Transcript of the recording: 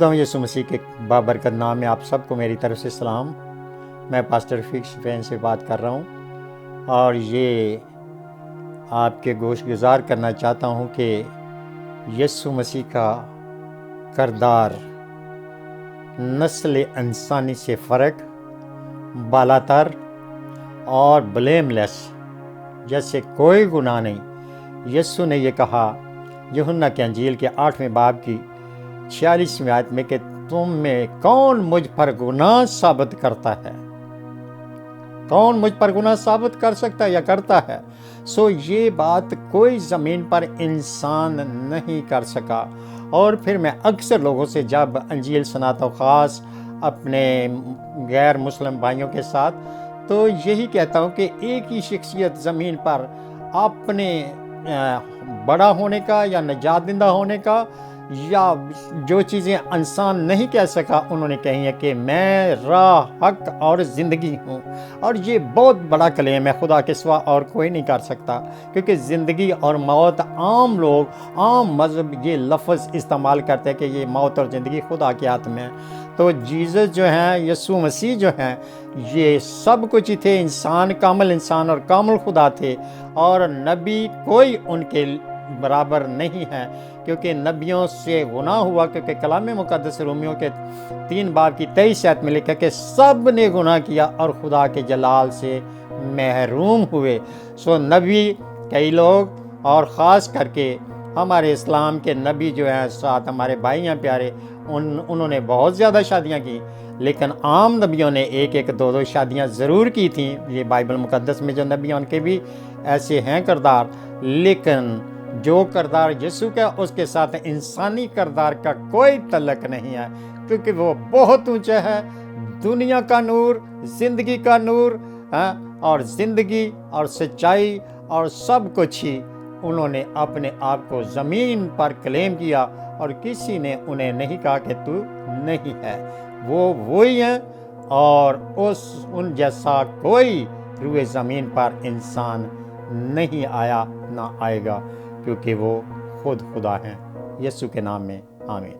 खुदा यीशु मसीह के बाबरकत नाम में आप सबको मेरी तरफ से सलाम। मैं पास्टर रफीक शफीन से बात कर रहा हूँ और ये आपके गोश गुजार करना चाहता हूँ कि यीशु मसीह का किरदार नस्ल इंसानी से फ़र्क, बालातर और ब्लेमलेस, जैसे कोई गुनाह नहीं। यीशु ने ये कहा यूहन्ना की अंजील के 8वें बाब की 46वीं आयत में कि तुम में कौन मुझ पर गुनाह साबित करता है? कौन मुझ पर गुनाह साबित कर सकता है या करता है? सो ये बात कोई ज़मीन पर इंसान नहीं कर सका। और फिर मैं अक्सर लोगों से जब अंजील सुनाता हूँ, ख़ास अपने गैर मुस्लिम भाइयों के साथ, तो यही कहता हूँ कि एक ही शख्सियत ज़मीन पर अपने बड़ा होने का या निजात दिंदा होने का या जो चीज़ें इंसान नहीं कह सका, उन्होंने कही है कि मैं राह, हक और ज़िंदगी हूँ। और ये बहुत बड़ा क्लेम है, खुदा के सिवा और कोई नहीं कर सकता, क्योंकि ज़िंदगी और मौत आम लोग, आम मज़हब ये लफ्ज़ इस्तेमाल करते हैं कि ये मौत और ज़िंदगी खुदा के हाथ में है। तो जीसस जो हैं, यीशु मसीह जो हैं, ये सब कुछ ही थे। इंसान, कामिल इंसान और कामिल खुदा थे, और नबी कोई उनके बराबर नहीं है, क्योंकि नबियों से गुनाह हुआ। क्योंकि कलाम मुक़द्दस रोमियो के 3 बाब की 23 आयत में लिखा कि सब ने गुनाह किया और खुदा के जलाल से महरूम हुए। सो नबी कई लोग, और ख़ास करके हमारे इस्लाम के नबी जो हैं, साथ हमारे भाई हैं प्यारे, उन्होंने बहुत ज़्यादा शादियाँ की, लेकिन आम नबियों ने 1-1, 2-2 शादियाँ ज़रूर की थी। ये बाइबल मुक़द्दस में जो नबी हैं उनके भी ऐसे हैं किरदार, लेकिन जो किरदार यीशु का, उसके साथ इंसानी किरदार का कोई तल्लक नहीं है, क्योंकि वो बहुत ऊंचा है। दुनिया का नूर, ज़िंदगी का नूर, और ज़िंदगी और सच्चाई और सब कुछ ही उन्होंने अपने आप को ज़मीन पर क्लेम किया, और किसी ने उन्हें नहीं कहा कि तू नहीं है। वो वही हैं, और उन जैसा कोई रूए ज़मीन पर इंसान नहीं आया ना आएगा, क्योंकि वो खुद खुदा हैं। यीशु के नाम में आमीन।